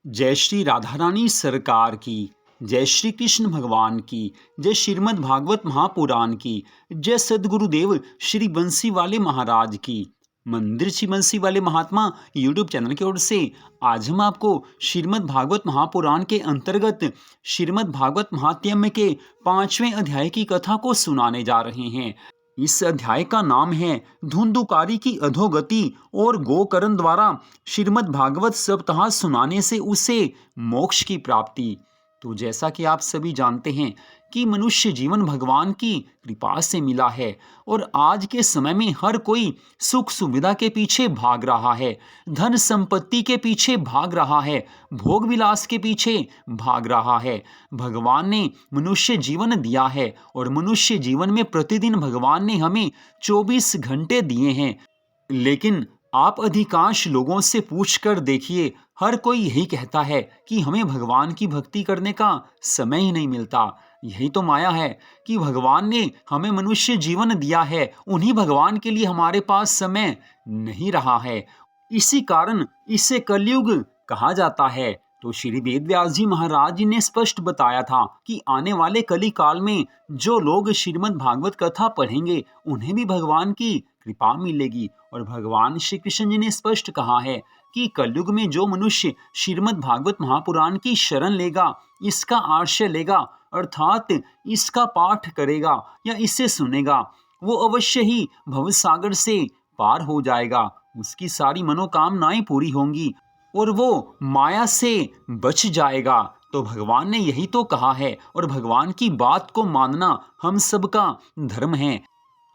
जय श्री राधा रानी सरकार की। जय श्री कृष्ण भगवान की। जय श्रीमद् भागवत महापुराण की। जय सदगुरुदेव श्री बंसी वाले महाराज की। मंदिर श्री बंसी वाले महात्मा यूट्यूब चैनल की ओर से आज हम आपको श्रीमद् भागवत महापुराण के अंतर्गत श्रीमद् भागवत महात्म्य के 5वें अध्याय की कथा को सुनाने जा रहे हैं। इस अध्याय का नाम है धुंधुकारी की अधोगति और गोकर्ण द्वारा श्रीमद् भागवत सप्ताह सुनाने से उसे मोक्ष की प्राप्ति। तो जैसा कि आप सभी जानते हैं कि मनुष्य जीवन भगवान की कृपा से मिला है और आज के समय में हर कोई सुख सुविधा के पीछे भाग रहा है, धन संपत्ति के पीछे भाग रहा है, भोग विलास के पीछे भाग रहा है। भगवान ने मनुष्य जीवन दिया है और मनुष्य जीवन में प्रतिदिन भगवान ने हमें 24 घंटे दिए हैं, लेकिन आप अधिकांश लोगों से पूछकर देखिए, हर कोई यही कहता है कि हमें भगवान की भक्ति करने का समय ही नहीं मिलता। यही तो माया है कि भगवान ने हमें मनुष्य जीवन दिया है, उन्हीं भगवान के लिए हमारे पास समय नहीं रहा है। इसी कारण इसे कलयुग कहा जाता है। तो श्री वेद व्यास जी महाराज जी ने स्पष्ट बताया था कि आने वाले कली काल में जो लोग श्रीमद् भागवत कथा पढ़ेंगे उन्हें भी भगवान की कृपा मिलेगी। और भगवान श्री कृष्ण जी ने स्पष्ट कहा है कि कलयुग में जो मनुष्य श्रीमद् भागवत महापुराण की शरण लेगा, इसका आश्रय लेगा, अर्थात इसका पाठ करेगा या इसे सुनेगा, वो अवश्य ही भवसागर से पार हो जाएगा, उसकी सारी मनोकामनाएं पूरी होंगी और वो माया से बच जाएगा। तो भगवान ने यही तो कहा है और भगवान की बात को मानना हम सबका धर्म है।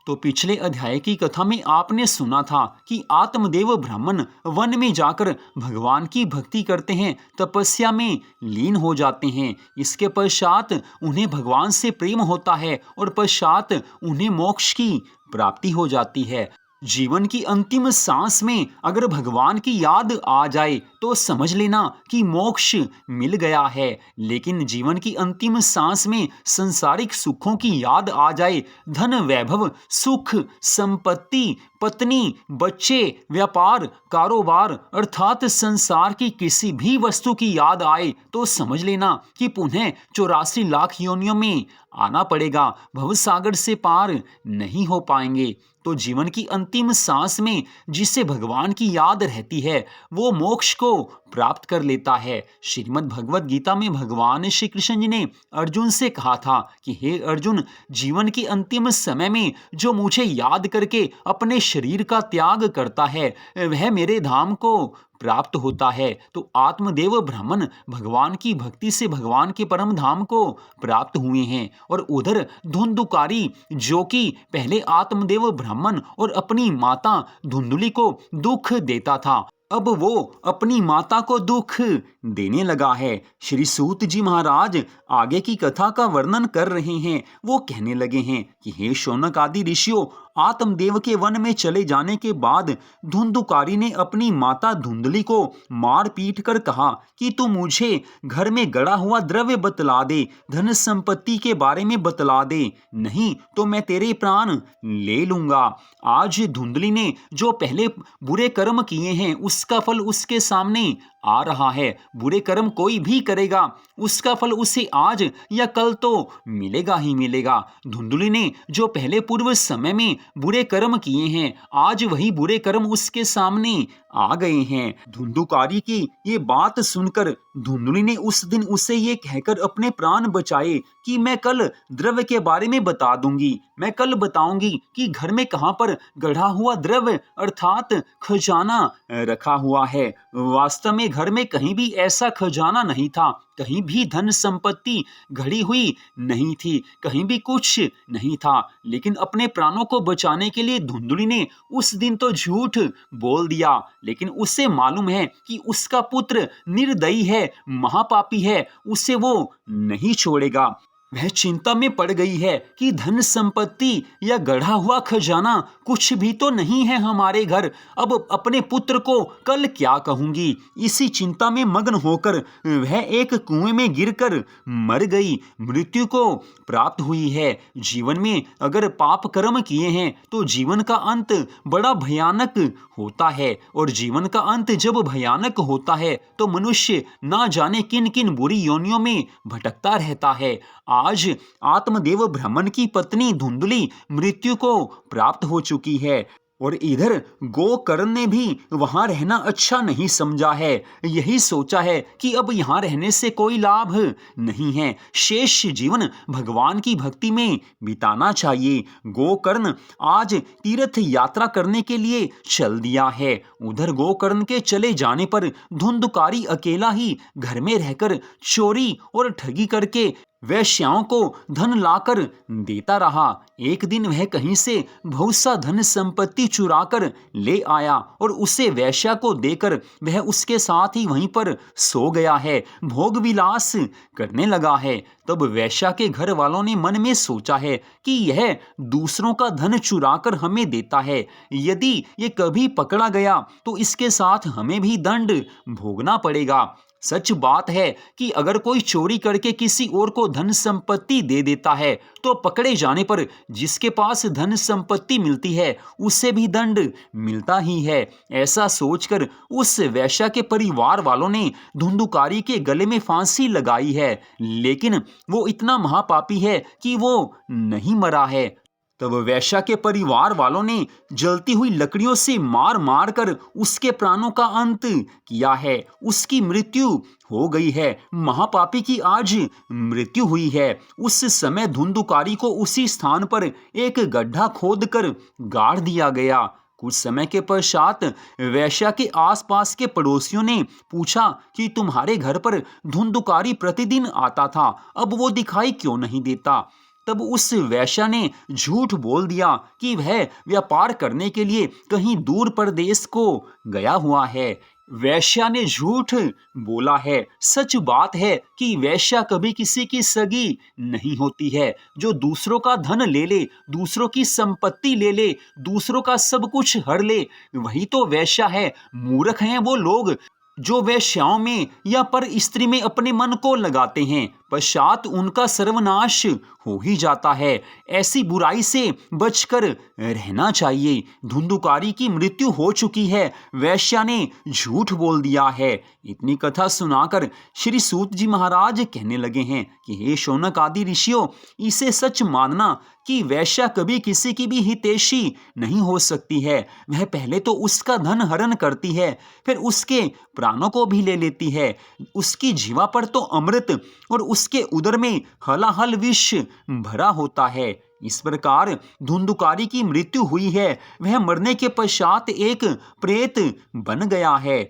तो पिछले अध्याय की कथा में आपने सुना था कि आत्मदेव ब्राह्मण वन में जाकर भगवान की भक्ति करते हैं, तपस्या में लीन हो जाते हैं। इसके पश्चात उन्हें भगवान से प्रेम होता है और पश्चात उन्हें मोक्ष की प्राप्ति हो जाती है। जीवन की अंतिम सांस में अगर भगवान की याद आ जाए तो समझ लेना कि मोक्ष मिल गया है, लेकिन जीवन की अंतिम सांस में संसारिक सुखों की याद आ जाए, धन वैभव सुख संपत्ति पत्नी बच्चे व्यापार कारोबार अर्थात संसार की किसी भी वस्तु की याद आए तो समझ लेना कि पुनः 84 लाख योनियों में आना पड़ेगा, भवसागर से पार नहीं हो पाएंगे। तो जीवन की अंतिम सांस में जिसे भगवान की याद रहती है वो मोक्ष को प्राप्त कर लेता है। श्रीमद् भगवद गीता में भगवान श्री कृष्ण जी ने अर्जुन से कहा था कि हे अर्जुन, जीवन के अंतिम समय में जो मुझे याद करके अपने शरीर का त्याग करता है वह मेरे धाम को प्राप्त होता है। तो आत्मदेव ब्राह्मण भगवान की भक्ति से भगवान के परम धाम को प्राप्त हुए हैं और उधर धुंधुकारी जो कि पहले आत्मदेव ब्राह्मण और अपनी माता धुंधुली को दुख देता था, अब वो अपनी माता को दुख देने लगा है। श्री सूत जी महाराज आगे की कथा का वर्णन कर रहे हैं। वो कहने लगे हैं कि हे शौनक आदि ऋषियों, आत्मदेव के वन में चले जाने के बाद धुंधुकारी ने अपनी माता धुंधली को मार पीट कर कहा कि तू मुझे घर में गड़ा हुआ द्रव्य बतला दे, धन संपत्ति के बारे में बतला दे, नहीं तो मैं तेरे प्राण ले लूंगा। आज धुंधली ने जो पहले बुरे कर्म किए हैं उसका फल उसके सामने आ रहा है। बुरे कर्म कोई भी करेगा उसका फल उसे आज या कल तो मिलेगा ही मिलेगा। धुंधली ने जो पहले पूर्व समय में बुरे कर्म किए हैं आज वही बुरे कर्म उसके सामने आ गए हैं। धुंधुकारी की ये बात सुनकर धुंधली ने उस दिन उसे ये कहकर अपने प्राण बचाए कि मैं कल द्रव्य के बारे में बता दूंगी, मैं कल बताऊंगी कि घर में कहां पर गढ़ा हुआ द्रव्य अर्थात खजाना रखा हुआ है। वास्तव में घर में कहीं भी ऐसा खजाना नहीं था, कहीं भी धन संपत्ति घड़ी हुई नहीं थी, कहीं भी कुछ नहीं था, लेकिन अपने प्राणों को बचाने के लिए धुंधली ने उस दिन तो झूठ बोल दिया, लेकिन उसे मालूम है कि उसका पुत्र निर्दयी है, महापापी है, उसे वो नहीं छोड़ेगा। वह चिंता में पड़ गई है कि धन संपत्ति या गढ़ा हुआ खजाना कुछ भी तो नहीं है हमारे घर। अब अपने पुत्र को कल क्या कहूंगी। इसी चिंता में मग्न होकर वह एक कुएं में गिरकर मर गई, मृत्यु को प्राप्त हुई है। जीवन में अगर पाप कर्म किए हैं तो जीवन का अंत बड़ा भयानक होता है, और जीवन का अंत जब भयानक होता है तो मनुष्य ना जाने किन किन बुरी योनियों में भटकता रहता है। आज आत्मदेव ब्राह्मण की पत्नी धुंधली मृत्यु को प्राप्त हो चुकी है, और इधर गोकर्ण ने भी वहां रहना अच्छा नहीं समझा है। यही सोचा है कि अब यहां रहने से कोई लाभ नहीं है, शेष जीवन भगवान की भक्ति में बिताना चाहिए। गोकर्ण आज तीर्थ यात्रा करने के लिए चल दिया है। उधर गोकर्ण के चले जाने पर धुंधकारी अकेला ही घर में रहकर चोरी और ठगी करके वेश्याओं को धन लाकर देता रहा। एक दिन वह कहीं से बहुत सा धन संपत्ति चुराकर ले आया और उसे वेश्या को देकर वह उसके साथ ही वहीं पर सो गया है, भोग विलास करने लगा है। तब वेश्या के घर वालों ने मन में सोचा है कि यह दूसरों का धन चुराकर हमें देता है, यदि ये कभी पकड़ा गया तो इसके साथ हमें भी दंड भोगना पड़ेगा। सच बात है कि अगर कोई चोरी करके किसी और को धन संपत्ति दे देता है तो पकड़े जाने पर जिसके पास धन संपत्ति मिलती है उसे भी दंड मिलता ही है। ऐसा सोचकर उस वैश्या के परिवार वालों ने धुंधुकारी के गले में फांसी लगाई है, लेकिन वो इतना महापापी है कि वो नहीं मरा है। तब वैश्या के परिवार वालों ने जलती हुई लकड़ियों से मार मार कर उसके प्राणों का अंत किया है। उसकी मृत्यु हो गई है। महापापी की आज मृत्यु हुई है। उस समय धुंधुकारी को उसी स्थान पर एक गड्ढा खोदकर गाड़ दिया गया। कुछ समय के पश्चात वैश्या के आसपास के पड़ोसियों ने पूछा कि तुम्हारे घर पर धुंधुकारी प्रतिदिन आता था, अब वो दिखाई क्यों नहीं देता। तब उस वैश्या ने झूठ बोल दिया कि वह व्यापार करने के लिए कहीं दूर प्रदेश को गया हुआ है। वैश्या ने झूठ बोला है। सच बात है कि वैश्या कभी किसी की सगी नहीं होती है। जो दूसरों का धन ले ले, दूसरों की संपत्ति ले ले, दूसरों का सब कुछ हर ले, वही तो वैश्या है। मूर्ख हैं वो लोग जो वेश्याओं में या पर स्त्री में अपने मन को लगाते हैं, पश्चात उनका सर्वनाश हो ही जाता है। ऐसी बुराई से बचकर रहना चाहिए। धुंधुकारी की मृत्यु हो चुकी है, वैश्या ने झूठ बोल दिया है। इतनी कथा सुनाकर श्री सूत जी महाराज कहने लगे हैं कि हे शौनक आदि ऋषियों, इसे सच मानना कि वैश्या कभी किसी की भी हितैषी नहीं हो सकती है। वह पहले तो उसका धन हरण करती है, फिर उसके प्राणों को भी ले लेती है। उसकी जीवा पर तो अमृत और उसके उदर में हलाहल विष भरा होता है। इस प्रकार धुंधुकारी की मृत्यु हुई है। वह मरने के पश्चात एक प्रेत बन गया है।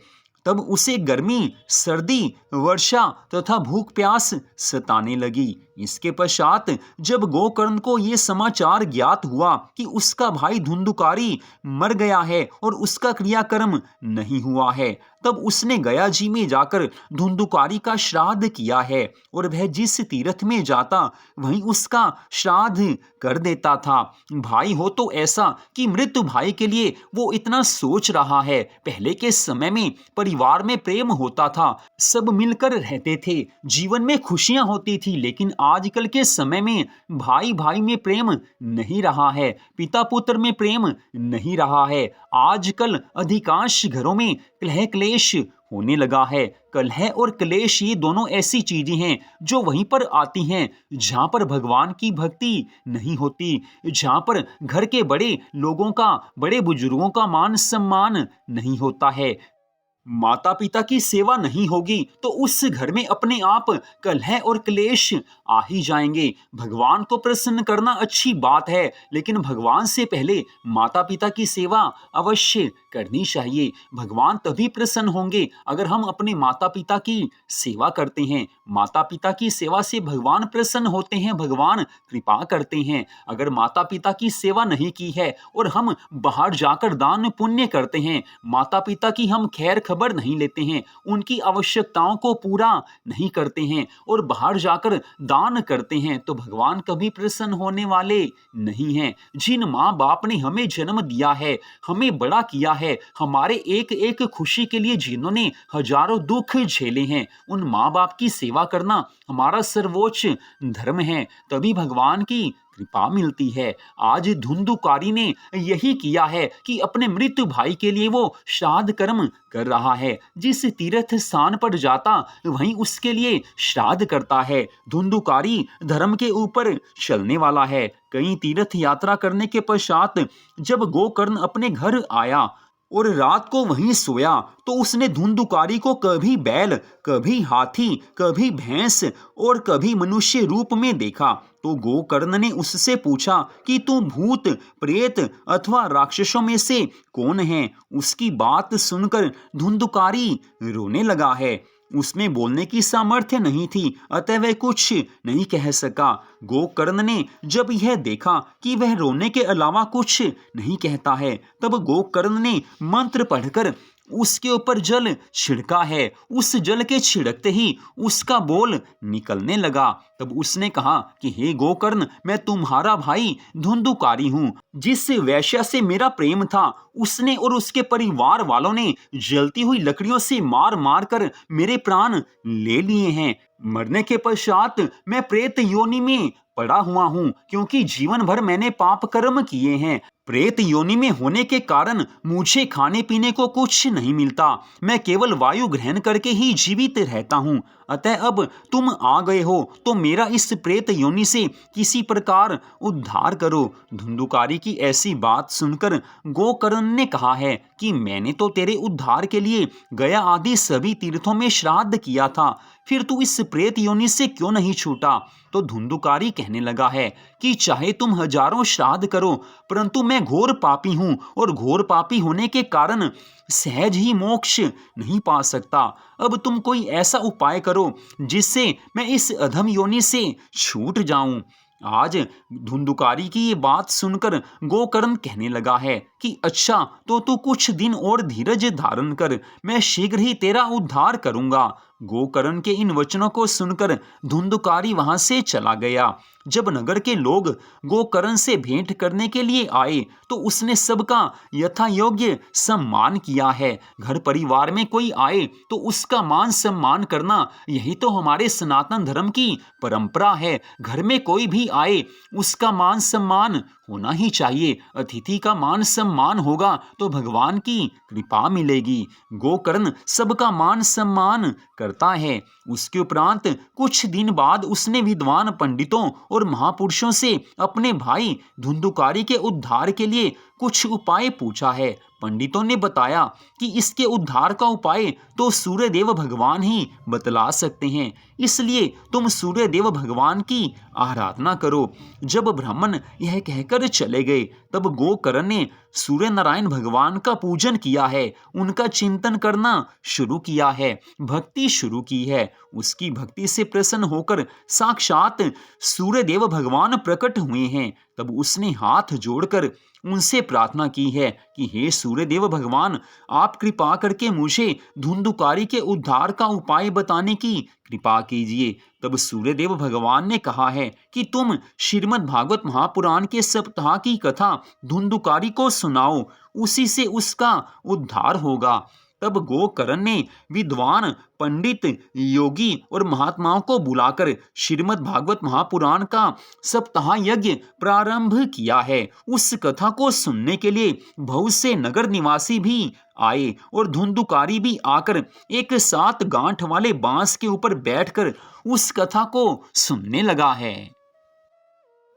तब उसे गर्मी, सर्दी, वर्षा तथा भूख प्यास सताने लगी। इसके पश्चात जब गोकर्ण को ये समाचार ज्ञात हुआ कि उसका भाई धुंधुकारी मर गया है और उसका क्रियाकर्म नहीं हुआ है, तब उसने गया जी में जाकर धुंधुकारी का श्राद्ध किया है, और वह जिस तीर्थ में जाता वहीं उसका श्राद्ध कर देता था। भाई हो तो ऐसा कि मृत भाई के लिए वो इतना सोच रहा है। पहले के समय में परिवार में प्रेम होता था, सब मिलकर रहते थे, जीवन में खुशियां होती थी। लेकिन आजकल के समय में भाई भाई में प्रेम नहीं रहा है, पिता पुत्र में प्रेम नहीं रहा है। आजकल अधिकांश घरों में कलह क्लेश होने लगा है। कलह और क्लेश ये दोनों ऐसी चीजें हैं जो वहीं पर आती हैं जहां पर भगवान की भक्ति नहीं होती, जहां पर घर के बड़े लोगों का, बड़े बुजुर्गों का मान सम्मान नहीं होता है। माता पिता की सेवा नहीं होगी तो उस घर में अपने आप कलह और क्लेश आ ही जाएंगे। भगवान को प्रसन्न करना अच्छी बात है, लेकिन भगवान से पहले माता पिता की सेवा अवश्य करनी चाहिए। भगवान तभी प्रसन्न होंगे अगर हम अपने माता पिता की सेवा करते हैं। माता पिता की सेवा से भगवान प्रसन्न होते हैं, भगवान कृपा करते हैं। अगर माता पिता की सेवा नहीं की है और हम बाहर जाकर दान पुण्य करते हैं, माता पिता की हम खैर खबर खबर नहीं लेते हैं, उनकी आवश्यकताओं को पूरा नहीं करते हैं और बाहर जाकर दान करते हैं, तो भगवान कभी प्रसन्न होने वाले नहीं हैं। जिन माँ बाप ने हमें जन्म दिया है, हमें बड़ा किया है, हमारे एक एक खुशी के लिए जिन्होंने हजारों दुख झेले हैं, उन माँ बाप की सेवा करना हमारा सर्वोच्च धर्म है, तभी भगवान की कृपा मिलती है। आज धुंधुकारी ने यही किया है कि अपने मृत्यु भाई के लिए वो श्राद्ध कर्म कर रहा है। जिस तीर्थ स्थान पर जाता वहीं उसके लिए श्राद्ध करता है। धुंधुकारी धर्म के ऊपर चलने वाला है। कई तीर्थ यात्रा करने के पश्चात जब गोकर्ण अपने घर आया और रात को वहीं सोया, तो उसने धुंधुकारी को कभी बैल, कभी हाथी, कभी भैंस और कभी मनुष्य रूप में देखा। तो गोकर्ण ने उससे पूछा कि तू भूत, प्रेत अथवा राक्षसों में से कौन है? उसकी बात सुनकर धुंधुकारी रोने लगा है। उसमें बोलने की सामर्थ्य नहीं थी, अतः वह कुछ नहीं कह सका। गोकर्ण ने जब यह देखा कि वह रोने के अलावा कुछ नहीं कहता है, तब गोकर्ण ने मंत्र पढ़कर उसके ऊपर जल छिड़का है। उस जल के छिड़कते ही उसका बोल निकलने लगा। तब उसने कहा कि हे गोकर्ण, मैं तुम्हारा भाई धुंधुकारी हूँ। जिस वैश्या से मेरा प्रेम था, उसने और उसके परिवार वालों ने जलती हुई लकड़ियों से मार मार कर मेरे प्राण ले लिए हैं। मरने के पश्चात मैं प्रेत योनि में पड़ा हुआ हूँ, क्योंकि जीवन भर मैंने पाप कर्म किए हैं। प्रेत योनि में होने के कारण मुझे खाने पीने को कुछ नहीं मिलता। मैं केवल वायु ग्रहण करके ही जीवित रहता हूँ। अतः अब तुम आ गए हो तो मेरा इस प्रेत योनि से किसी प्रकार उद्धार करो। धुंधुकारी की ऐसी बात सुनकर गोकर्ण ने कहा है कि मैंने तो तेरे उद्धार के लिए गया आदि सभी तीर्थों में श्राद्ध किया था, फिर तू इस प्रेत योनि से क्यों नहीं छूटा? तो धुंधुकारी कहने लगा है कि चाहे तुम हजारों श्राद्ध करो, परंतु मैं घोर पापी हूं और घोर पापी होने के कारण सहज ही मोक्ष नहीं पा सकता। अब तुम कोई ऐसा उपाय करो जिससे मैं इस अधम योनि से छूट जाऊं। आज धुंधुकारी की ये बात सुनकर गोकर्ण कहने लगा है कि अच्छा, तो तू कुछ दिन और धीरज धारण कर, मैं शीघ्र ही तेरा उद्धार करूंगा। गोकर्ण के इन वचनों को सुनकर धुंधुकारी वहां से चला गया। जब नगर के लोग गोकर्ण से भेंट करने के लिए आए, तो उसने सबका यथा योग्य सम्मान किया है। घर परिवार में कोई आए तो उसका मान सम्मान करना, यही तो हमारे सनातन धर्म की परंपरा है। घर में कोई भी आए उसका मान सम्मान होना ही चाहिए। अतिथि का मान सम्मान होगा तो भगवान की कृपा मिलेगी। गोकर्ण सबका मान सम्मान करता है। उसके उपरांत कुछ दिन बाद उसने विद्वान पंडितों और महापुरुषों से अपने भाई धुंधुकारी के उद्धार के लिए कुछ उपाय पूछा है। पंडितों ने बताया कि इसके उद्धार का उपाय तो सूर्यदेव भगवान ही बतला सकते हैं, इसलिए तुम सूर्यदेव भगवान की आराधना करो। जब ब्राह्मण यह कहकर चले गए, तब गोकर्ण ने सूर्य नारायण भगवान का पूजन किया है, उनका चिंतन करना शुरू किया है, भक्ति शुरू की है। उसकी भक्ति से प्रसन्न होकर साक्षात सूर्यदेव भगवान प्रकट हुए हैं। तब उसने हाथ जोड़कर उनसे प्रार्थना की है कि हे सूर्यदेव भगवान, आप कृपा करके मुझे धुंधुकारी के उद्धार का उपाय बताने की कृपा कीजिए। तब सूर्यदेव भगवान ने कहा है कि तुम श्रीमद् भागवत महापुराण के सप्ताह की कथा धुंधुकारी को सुनाओ, उसी से उसका उद्धार होगा। तब गोकर्ण ने विद्वान पंडित, योगी और महात्माओं को बुलाकर श्रीमद् भागवत महापुराण का सप्ताह यज्ञ प्रारंभ किया है। उस कथा को सुनने के लिए बहुत से नगर निवासी भी आए और धुंधुकारी भी आकर एक सात गांठ वाले बांस के ऊपर बैठकर उस कथा को सुनने लगा है।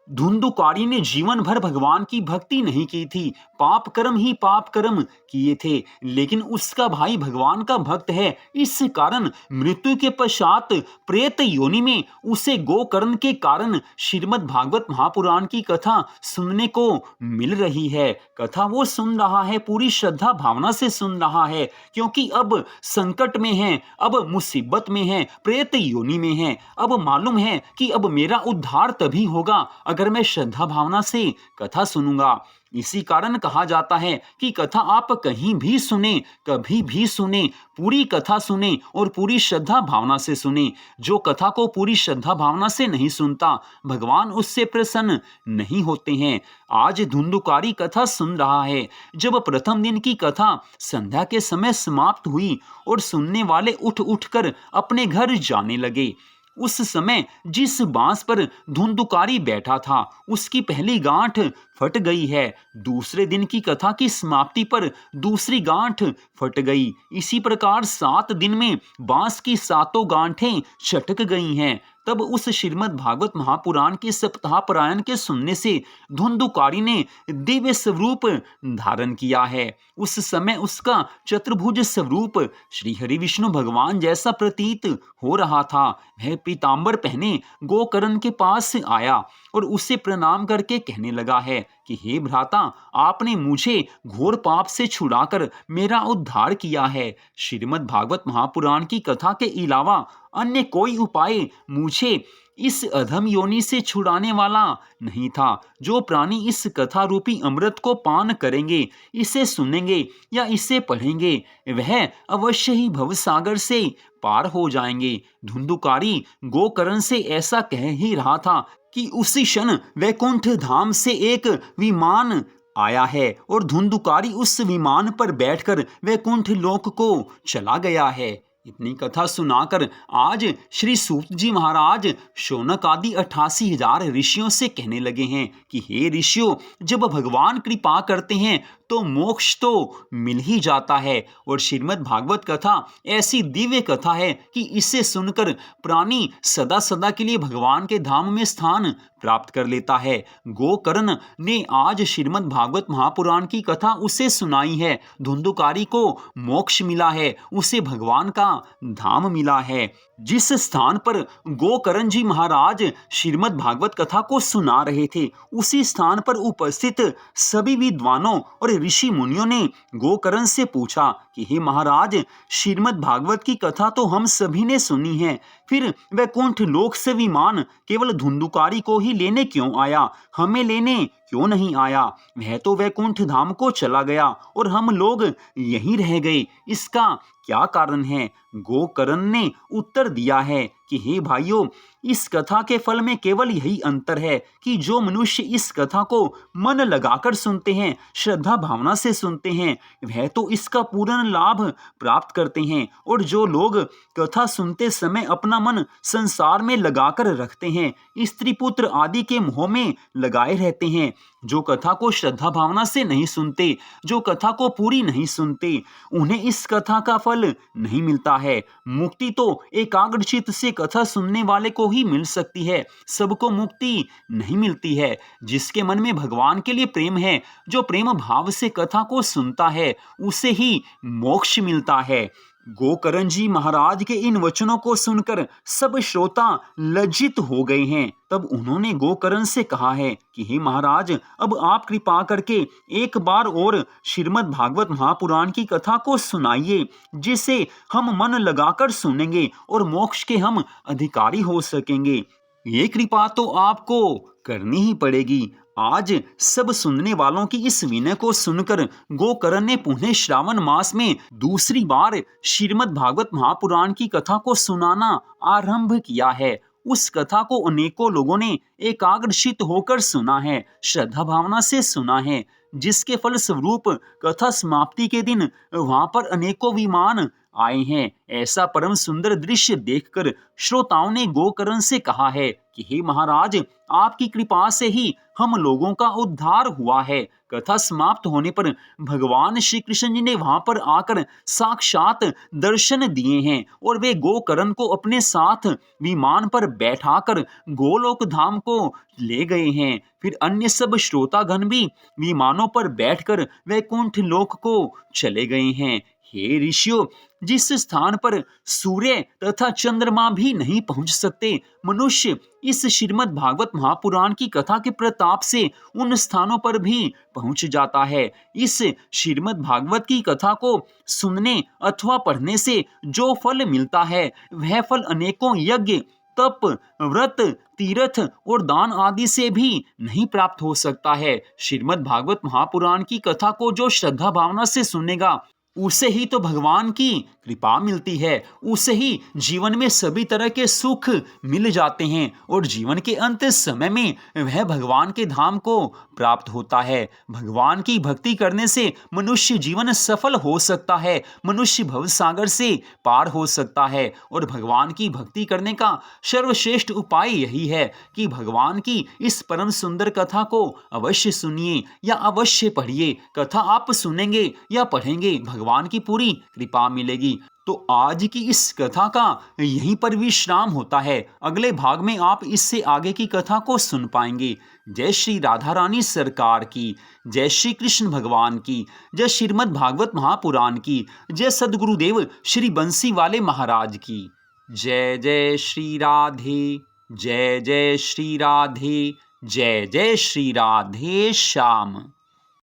धुंधुकारी ने जीवन भर भगवान की भक्ति नहीं की थी, पाप कर्म ही पाप कर्म किए थे, लेकिन उसका भाई भगवान का भक्त है। इस कारण मृत्यु के पश्चात प्रेत योनि में उसे गोकर्ण के कारण श्रीमद् भागवत महापुराण की कथा सुनने को मिल रही है। कथा वो सुन रहा है, पूरी श्रद्धा भावना से सुन रहा है, क्योंकि अब संकट में है, अब मुसीबत में है, प्रेत योनि में है। अब मालूम है कि अब मेरा उद्धार तभी होगा अगर मैं श्रद्धा भावना से कथा सुनूंगा। इसी कारण कहा जाता है कि कथा आप कहीं भी सुने, कभी भी सुने, पूरी कथा सुने और पूरी श्रद्धा भावना से सुने। जो कथा को पूरी श्रद्धा भावना से नहीं सुनता, भगवान उससे प्रसन्न नहीं होते हैं। आज धुंधुकारी कथा सुन रहा है। जब प्रथम दिन की कथा संध्या के समय समाप्त हुई और सुनने वाले उठ उठकर अपने घर जाने लगे, उस समय जिस बांस पर धुंधुकारी बैठा था उसकी पहली गांठ फट गई है। दूसरे दिन की कथा की समाप्ति पर दूसरी गांठ फट गई। इसी प्रकार 7 दिन में बांस की 7 गांठें छटक गई हैं। तब उस श्रीमद् भागवत महापुराण के सप्ताह पारायण के सुनने से धुंधुकारी ने दिव्य स्वरूप धारण किया है। उस समय उसका चतुर्भुज स्वरूप श्री हरि विष्णु भगवान जैसा प्रतीत हो रहा था। वह पीतांबर पहने गोकर्ण के पास आया और उसे प्रणाम करके कहने लगा है कि हे भ्राता, आपने मुझे घोर पाप से छुड़ाकर मेरा उद्धार किया है। श्रीमद् भागवत महापुराण की कथा के अलावा अन्य कोई उपाय मुझे इस अधम योनि से छुड़ाने वाला नहीं था। जो प्राणी इस कथा रूपी अमृत को पान करेंगे, इसे सुनेंगे या इसे पढ़ेंगे, वह अवश्य ही भवसागर से पार हो जाएंगे। धुंधुकारी गोकर्ण से ऐसा कह ही रहा था कि उसी क्षण वैकुंठ धाम से एक विमान आया है और धुंधुकारी उस विमान पर बैठकर वैकुंठ लोक को चला गया है। इतनी कथा सुनाकर आज श्री सूत जी महाराज शौनक आदि 88,000 ऋषियों से कहने लगे हैं कि हे ऋषियों, जब भगवान कृपा करते हैं तो मोक्ष तो मिल ही जाता है। और श्रीमद् भागवत कथा ऐसी दिव्य कथा है कि इसे सुनकर प्राणी सदा सदा के लिए भगवान के धाम में स्थान प्राप्त कर लेता है। गोकर्ण ने आज श्रीमद् भागवत महापुराण की कथा उसे सुनाई है। धुंधुकारी को मोक्ष मिला है, उसे भगवान का धाम मिला है। जिस स्थान पर गोकर्ण जी महाराज श्रीमद् भागवत कथा को सुना रहे थे, उसी स्थान पर उपस्थित सभी विद्वानों और ऋषि मुनियों ने गोकर्ण से पूछा कि हे महाराज, श्रीमद् भागवत की कथा तो हम सभी ने सुनी है, फिर वैकुंठ लोक से विमान केवल धुंधुकारी को ही लेने क्यों आया, हमें लेने क्यों नहीं आया? वह तो वैकुंठ धाम को चला गया और हम लोग यहीं रह गए, इसका क्या कारण है? गोकर्ण ने उत्तर दिया है कि हे भाइयों, इस कथा के फल में केवल यही अंतर है कि जो मनुष्य इस कथा को मन लगाकर सुनते हैं, श्रद्धा भावना से सुनते हैं, वह तो इसका पूर्ण लाभ प्राप्त करते हैं, और जो लोग कथा सुनते समय अपना मन संसार में लगाकर रखते हैं, स्त्री पुत्र आदि के मोह में लगाए रहते हैं, जो कथा को श्रद्धा भावना से नहीं सुनते, जो कथा को पूरी नहीं सुनते, उन्हें इस कथा का फल नहीं मिलता है। मुक्ति तो एकाग्रचित्त से कथा सुनने वाले को ही मिल सकती है, सबको मुक्ति नहीं मिलती है। जिसके मन में भगवान के लिए प्रेम है, जो प्रेम भाव से कथा को सुनता है, उसे ही मोक्ष मिलता है। गोकर्ण जी महाराज के इन वचनों को सुनकर सब श्रोता लज्जित हो गए हैं। तब उन्होंने गोकर्ण से कहा है कि हे महाराज, अब आप कृपा करके एक बार और श्रीमद् भागवत महापुराण की कथा को सुनाइए, जिसे हम मन लगाकर सुनेंगे और मोक्ष के हम अधिकारी हो सकेंगे। ये कृपा तो आपको करनी ही पड़ेगी। आज सब सुनने वालों की इस विनय को सुनकर गोकर्ण ने पुनः श्रावण मास में दूसरी बार श्रीमद् भागवत महापुराण की कथा को सुनाना आरंभ किया है। उस कथा को अनेकों लोगों ने एकाग्रचित्त होकर सुना है, श्रद्धा भावना से सुना है, जिसके फल स्वरूप कथा समाप्ति के दिन वहां पर अनेकों विमान आए हैं। ऐसा परम सुंदर दृश्य देखकर श्रोताओं ने गोकर्ण से कहा है कि हे महाराज, आपकी कृपा से ही हम लोगों का उद्धार हुआ है। कथा समाप्त होने पर भगवान श्री कृष्ण जी ने वहां पर आकर साक्षात दर्शन दिए हैं और वे गोकर्ण को अपने साथ विमान पर बैठाकर गोलोक धाम को ले गए हैं। फिर अन्य सब श्रोतागण भी विमानों पर बैठकर वैकुंठ लोक को चले गए हैं। हे ऋषियों, जिस स्थान पर सूर्य तथा चंद्रमा भी नहीं पहुंच सकते, मनुष्य इस श्रीमद् भागवत महापुराण की कथा के प्रताप से उन स्थानों पर भी पहुंच जाता है। इस श्रीमद् भागवत की कथा को सुनने अथवा पढ़ने से जो फल मिलता है, वह फल अनेकों यज्ञ तप, व्रत, तीर्थ और दान आदि से भी नहीं प्राप्त हो सकता है। श्रीमद् भागवत महापुराण की कथा को जो श्रद्धा भावना से सुनेगा उसे ही तो भगवान की कृपा मिलती है, उसे ही जीवन में सभी तरह के सुख मिल जाते हैं और जीवन के अंत समय में वह भगवान के धाम को प्राप्त होता है। भगवान की भक्ति करने से मनुष्य जीवन सफल हो सकता है, मनुष्य भव सागर से पार हो सकता है। और भगवान की भक्ति करने का सर्वश्रेष्ठ उपाय यही है कि भगवान की इस परम सुंदर कथा को अवश्य सुनिए या अवश्य पढ़िए। कथा आप सुनेंगे या पढ़ेंगे, भगवान की पूरी कृपा मिलेगी। तो आज की इस कथा का यहीं पर विश्राम होता है। अगले भाग में आप इससे आगे की कथा को सुन पाएंगे। जय श्री राधा रानी सरकार की, जय श्री कृष्ण भगवान की, जय श्रीमद् भागवत महापुराण की, जय सद्गुरुदेव श्री बंसी वाले महाराज की। जय जय श्री राधे, जय जय श्री राधे, जय जय श्री राधे श्याम।